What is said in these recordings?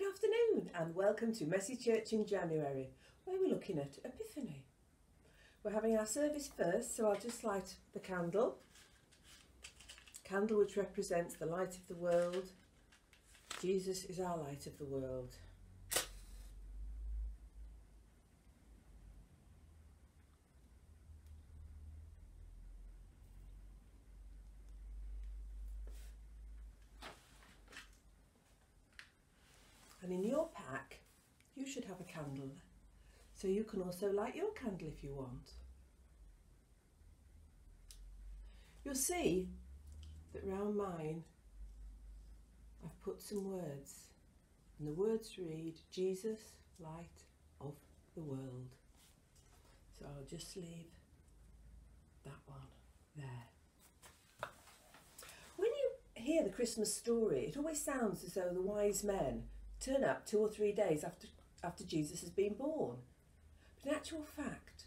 afternoon and welcome to Messy Church in January, where we're looking at Epiphany. We're having our service first, so I'll just light the candle. Candle which represents the light of the world. Jesus is our light of the world. And in your pack, you should have a candle, so you can also light your candle if you want. You'll see that round mine, I've put some words, and the words read, Jesus, light of the world. So I'll just leave that one there. When you hear the Christmas story, it always sounds as though the wise men turn up 2 or 3 days after Jesus has been born. But in actual fact,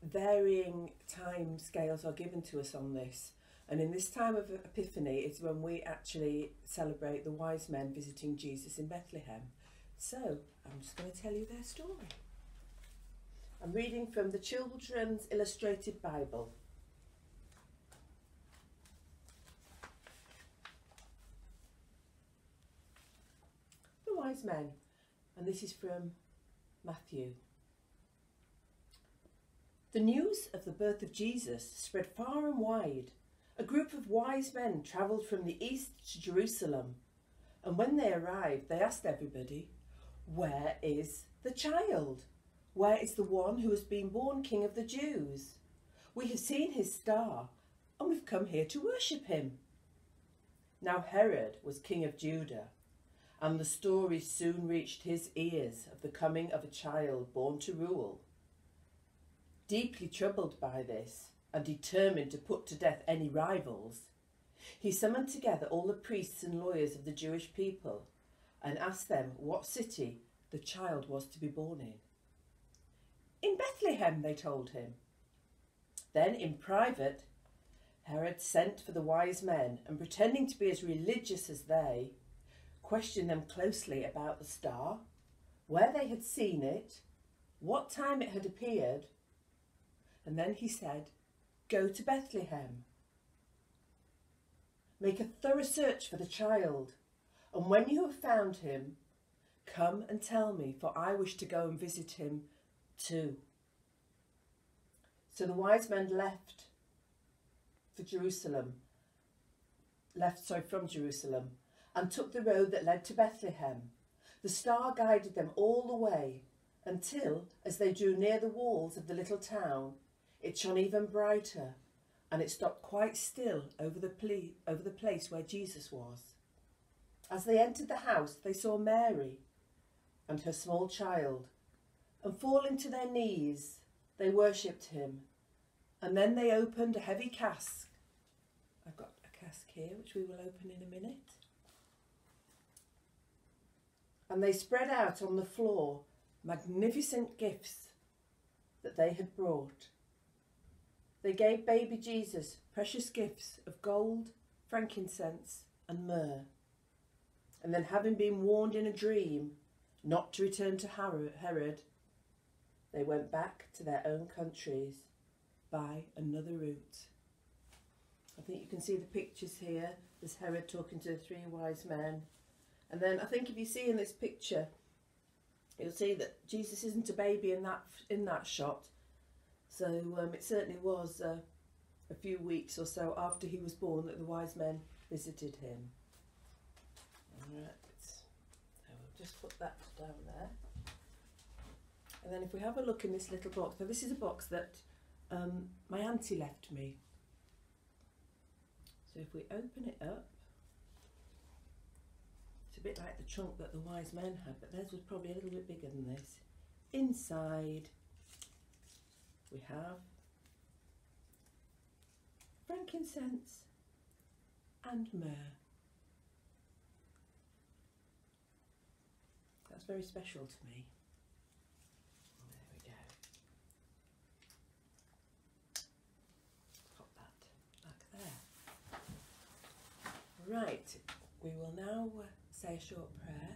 varying time scales are given to us on this. And in this time of Epiphany, it's when we actually celebrate the wise men visiting Jesus in Bethlehem. So I'm just going to tell you their story. I'm reading from the Children's Illustrated Bible. Wise men, and this is from Matthew. The news of the birth of Jesus spread far and wide. A group of wise men travelled from the east to Jerusalem, and when they arrived, they asked everybody, "Where is the child? Where is the one who has been born King of the Jews? We have seen his star, and we've come here to worship him." Now Herod was king of Judah, and the story soon reached his ears of the coming of a child born to rule. Deeply troubled by this, and determined to put to death any rivals, he summoned together all the priests and lawyers of the Jewish people and asked them what city the child was to be born in. "In Bethlehem," they told him. Then, in private, Herod sent for the wise men, and pretending to be as religious as they, questioned them closely about the star, where they had seen it, what time it had appeared, and then he said, "Go to Bethlehem. Make a thorough search for the child, and when you have found him, come and tell me, for I wish to go and visit him too." So the wise men from Jerusalem, and took the road that led to Bethlehem. The star guided them all the way until, as they drew near the walls of the little town, it shone even brighter, and it stopped quite still over the place where Jesus was. As they entered the house, they saw Mary and her small child, and falling to their knees, they worshipped him. And then they opened a heavy cask. I've got a cask here, which we will open in a minute. And they spread out on the floor magnificent gifts that they had brought. They gave baby Jesus precious gifts of gold, frankincense and myrrh. And then, having been warned in a dream not to return to Herod, they went back to their own countries by another route. I think you can see the pictures here. There's Herod talking to the 3 wise men. And then I think if you see in this picture, you'll see that Jesus isn't a baby in that shot. So it certainly was a few weeks or so after he was born that the wise men visited him. All right, so we'll just put that down there. And then if we have a look in this little box, now this is a box that my auntie left me. So if we open it up, it's a bit like the trunk that the wise men had, but theirs was probably a little bit bigger than this. Inside we have frankincense and myrrh. That's very special to me. There we go. Pop that back there. Right, we will now say a short prayer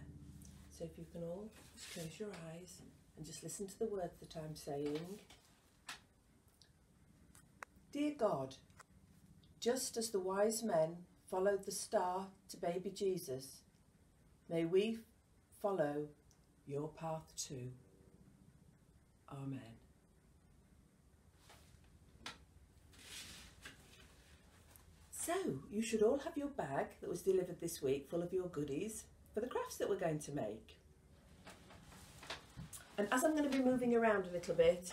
So if you can all just close your eyes and just listen to the words that I'm saying. Dear God, just as the wise men followed the star to baby Jesus, may we follow your path too. Amen. So, you should all have your bag that was delivered this week full of your goodies for the crafts that we're going to make. And as I'm going to be moving around a little bit,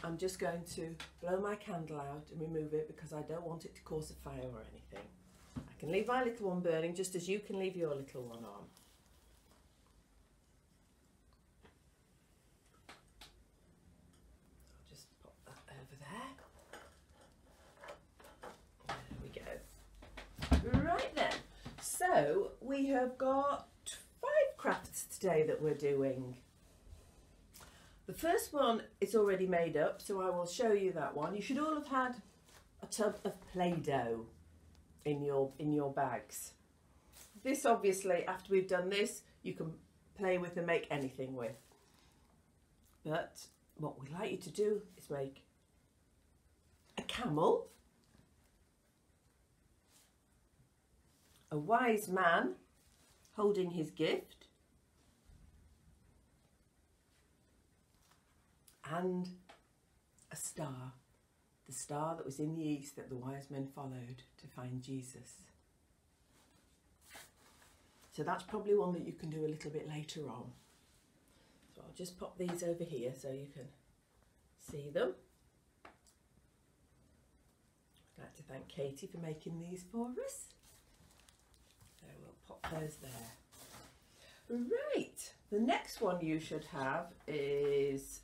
I'm just going to blow my candle out and remove it because I don't want it to cause a fire or anything. I can leave my little one burning just as you can leave your little one on. I'll just pop that over there. There we go. Right then, so we have got 5 crafts today that we're doing. The first one is already made up, so I will show you that one. You should all have had a tub of Play-Doh in your bags. This obviously, after we've done this, you can play with and make anything with. But what we'd like you to do is make a camel, a wise man holding his gift, and a star, the star that was in the east that the wise men followed to find Jesus. So that's probably one that you can do a little bit later on. So I'll just pop these over here so you can see them. I'd like to thank Katie for making these for us. So we'll pop those there. Right, the next one you should have is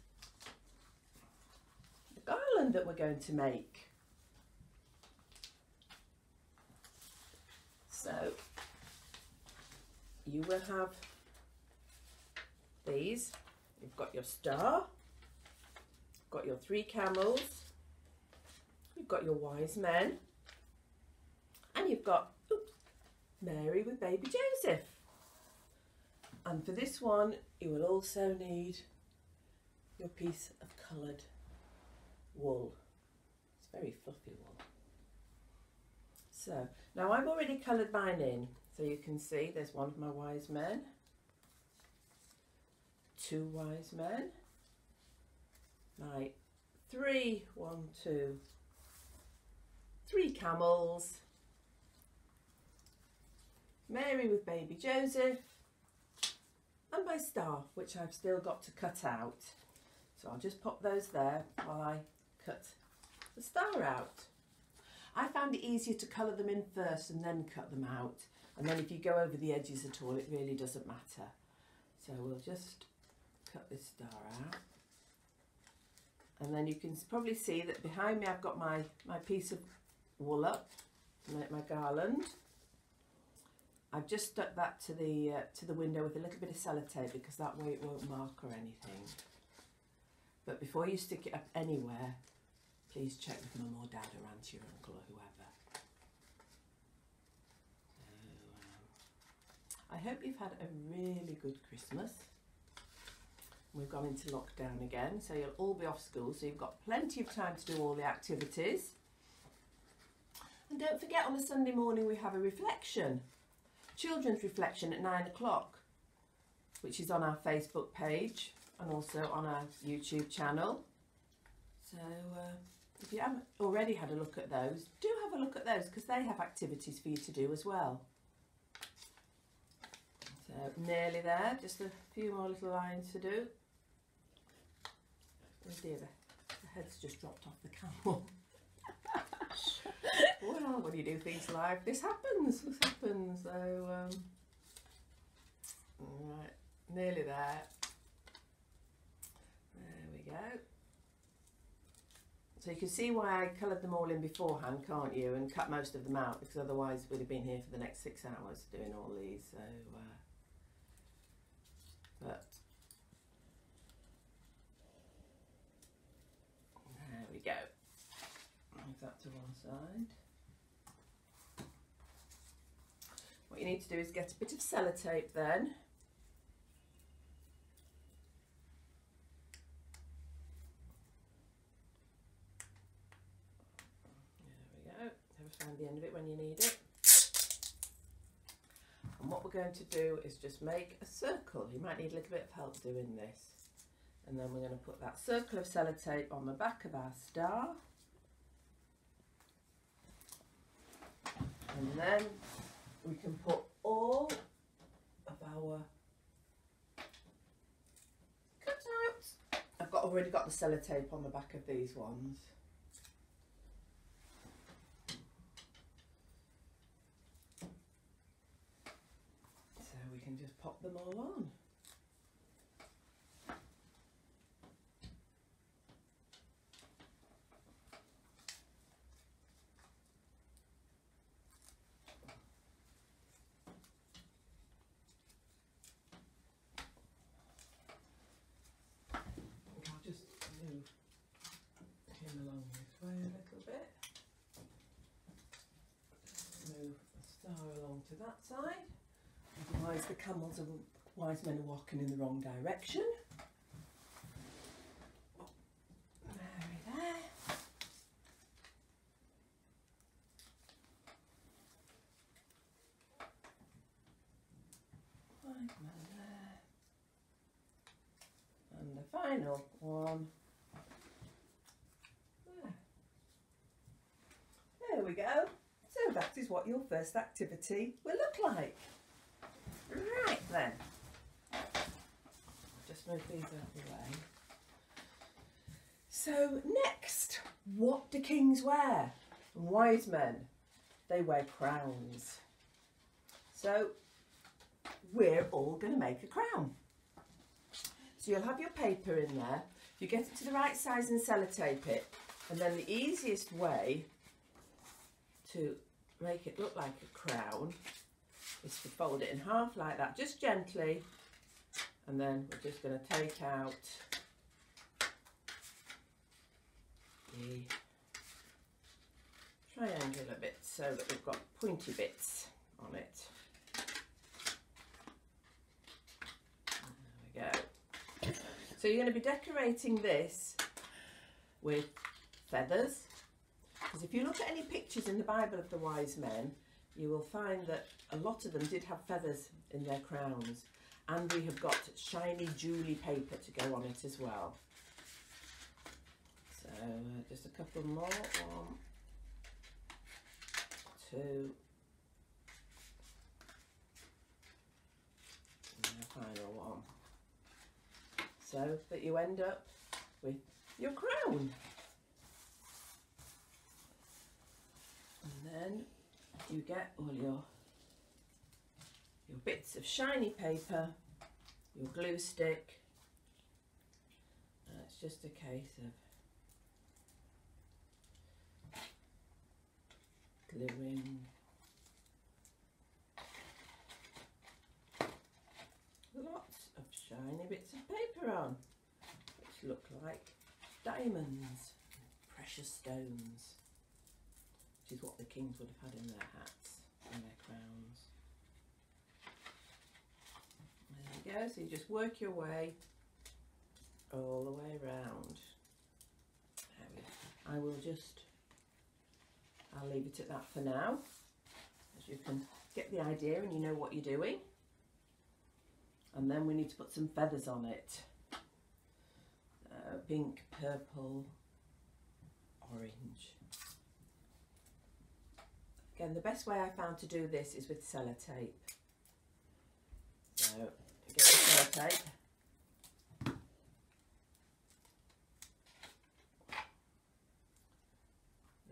garland that we're going to make. So you will have these. You've got your star, you've got your 3 camels, you've got your wise men, and you've got Mary with baby Joseph. And for this one you will also need your piece of coloured wool. It's very fluffy wool. So now I've already coloured mine in, so you can see there's one of my wise men, 2 wise men, my 3 camels, Mary with baby Joseph, and my star, which I've still got to cut out. So I'll just pop those there while I cut the star out. I found it easier to colour them in first and then cut them out, and then if you go over the edges at all it really doesn't matter. So we'll just cut this star out, and then you can probably see that behind me I've got my piece of wool up to make my garland. I've just stuck that to the window with a little bit of sellotape because that way it won't mark or anything. But before you stick it up anywhere, please check with mum or dad or auntie or uncle or whoever. So, I hope you've had a really good Christmas. We've gone into lockdown again, so you'll all be off school, so you've got plenty of time to do all the activities. And don't forget, on a Sunday morning we have a reflection, children's reflection at 9 o'clock, which is on our Facebook page and also on our YouTube channel. So if you haven't already had a look at those, do have a look at those because they have activities for you to do as well. So nearly there, just a few more little lines to do. Oh dear, the head's just dropped off the camel. Well, when you do things live, this happens. So, right, nearly there. There we go. So you can see why I coloured them all in beforehand, can't you? And cut most of them out, because otherwise we'd have been here for the next 6 hours doing all these. So, but there we go. Move that to one side. What you need to do is get a bit of sellotape then, Just find the end of it when you need it. And what we're going to do is just make a circle. You might need a little bit of help doing this. And then we're going to put that circle of sellotape on the back of our star. And then we can put all of our cutouts. I've already got the sellotape on the back of these ones. So we can just pop them all on. Along this way a little bit. Move the star along to that side. Otherwise the camels and wise men are walking in the wrong direction. There. Wise man there. And the final one. There we go. So that is what your first activity will look like. Right then. Just move these out of the way. So next, what do kings wear? And wise men, they wear crowns. So we're all going to make a crown. So you'll have your paper in there. You get it to the right size and sellotape it. And then the easiest way to make it look like a crown is to fold it in half like that, just gently, and then we're just going to take out the triangular bits so that we've got pointy bits on it. There we go. So you're going to be decorating this with feathers. Because if you look at any pictures in the Bible of the wise men, you will find that a lot of them did have feathers in their crowns. And we have got shiny jewelly paper to go on it as well. So just a couple more. 1, 2. And the final one. So that you end up with your crown. And then you get all your bits of shiny paper, your glue stick, and it's just a case of gluing lots of shiny bits of paper on, which look like diamonds, precious stones, which is what the kings would have had in their hats and their crowns. There you go, so you just work your way all the way around. I'll leave it at that for now, as you can get the idea and you know what you're doing. And then we need to put some feathers on it. Pink, purple, orange. Again, the best way I found to do this is with sellotape. So, get the sellotape.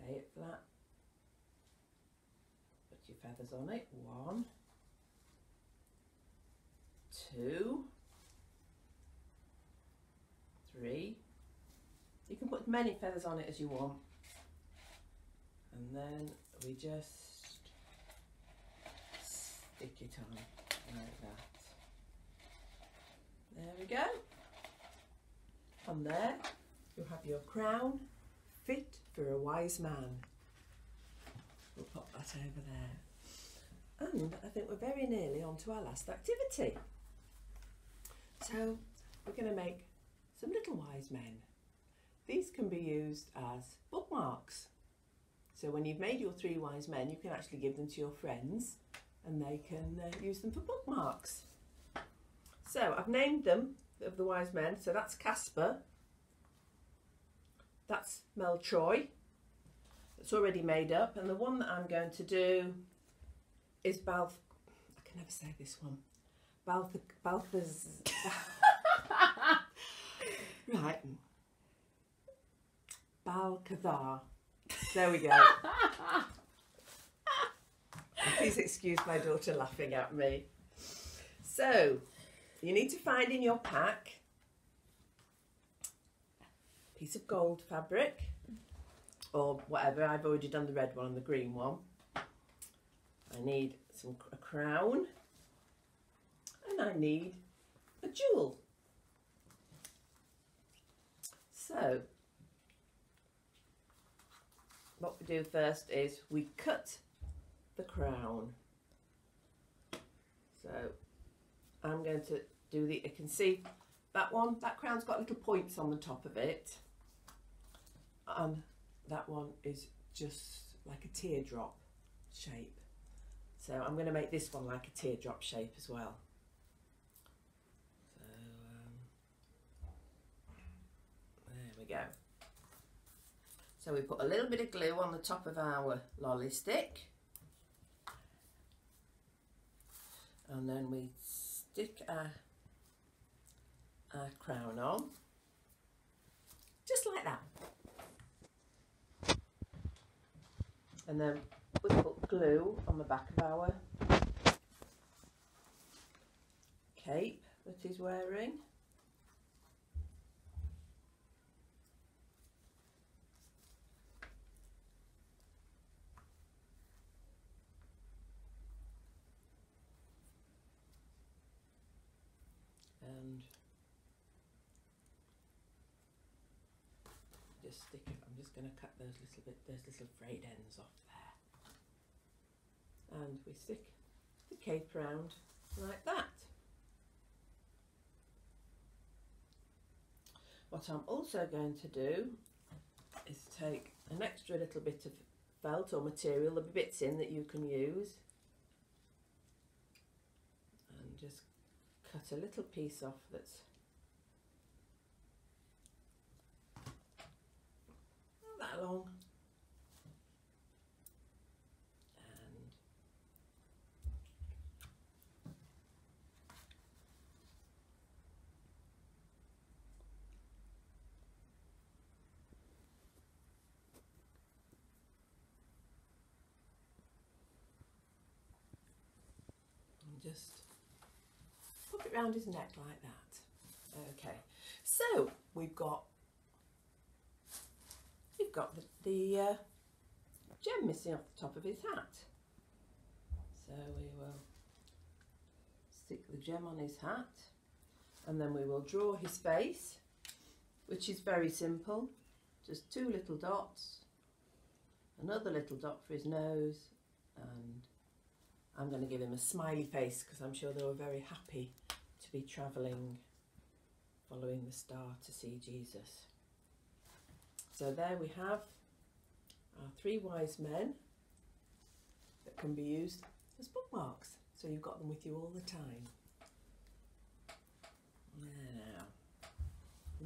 Lay it flat. Put your feathers on it. 1, 2, 3. You can put as many feathers on it as you want. And then we just stick it on like that. There we go. And there you have your crown fit for a wise man. We'll pop that over there. And I think we're very nearly on to our last activity. So we're going to make some little wise men. These can be used as bookmarks. So when you've made your 3 wise men, you can actually give them to your friends and they can use them for bookmarks. So I've named them, of the wise men. So that's Casper, that's Meltroy, it's already made up, and the one that I'm going to do is I can never say this one. Right. Balthazar. There we go. Please excuse my daughter laughing at me. So, you need to find in your pack a piece of gold fabric, or whatever. I've already done the red one and the green one. I need a crown, and I need a jewel. So, what we do first is we cut the crown. So I'm going to do you can see that one, that crown's got little points on the top of it, and that one is just like a teardrop shape. So I'm going to make this one like a teardrop shape as well. So there we go. So we put a little bit of glue on the top of our lolly stick, and then we stick our crown on, just like that. And then we put glue on the back of our cape that he's wearing. And just stick it. I'm just going to cut those little frayed ends off there, and we stick the cape round like that. What I'm also going to do is take an extra little bit of felt or material, there'll be bits in that you can use, and just cut a little piece off that's not that long, and just pop it round his neck like that. Okay, so we've got the gem missing off the top of his hat. So we will stick the gem on his hat, and then we will draw his face, which is very simple. Just 2 little dots, another little dot for his nose, and I'm going to give him a smiley face because I'm sure they were very happy to be travelling, following the star to see Jesus. So there we have our 3 wise men that can be used as bookmarks. So you've got them with you all the time.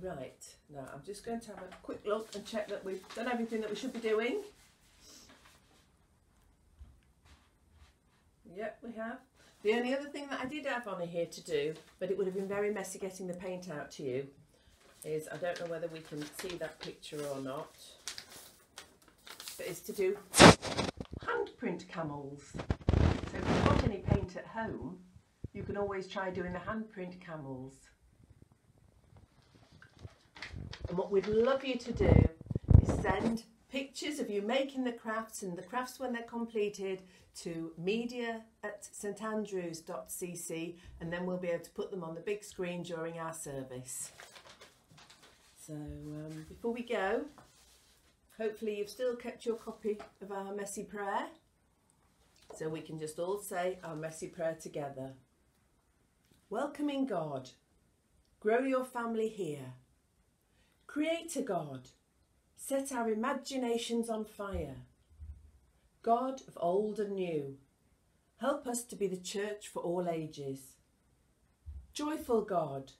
Right, now I'm just going to have a quick look and check that we've done everything that we should be doing. Yep, we have. The only other thing that I did have on here to do, but it would have been very messy getting the paint out to you, is, I don't know whether we can see that picture or not, but it's to do handprint camels. So if you've got any paint at home, you can always try doing the handprint camels. And what we'd love you to do is send pictures of you making the crafts and the crafts when they're completed to media@standrews.cc, and then we'll be able to put them on the big screen during our service. So before we go, hopefully you've still kept your copy of our messy prayer, so we can just all say our messy prayer together. Welcoming God, grow your family here. Creator God, set our imaginations on fire. God of old and new, help us to be the church for all ages. Joyful God,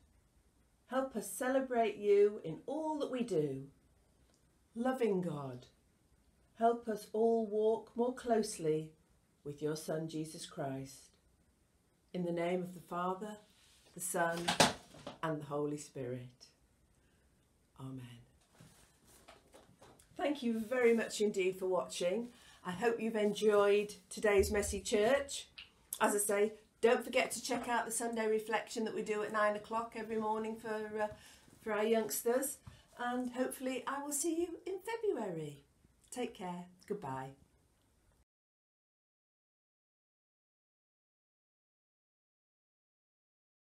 help us celebrate you in all that we do. Loving God, help us all walk more closely with your Son, Jesus Christ. In the name of the Father, the Son, and the Holy Spirit. Amen. Thank you very much indeed for watching. I hope you've enjoyed today's Messy Church. As I say, don't forget to check out the Sunday reflection that we do at 9 o'clock every morning for our youngsters. And hopefully I will see you in February. Take care. Goodbye.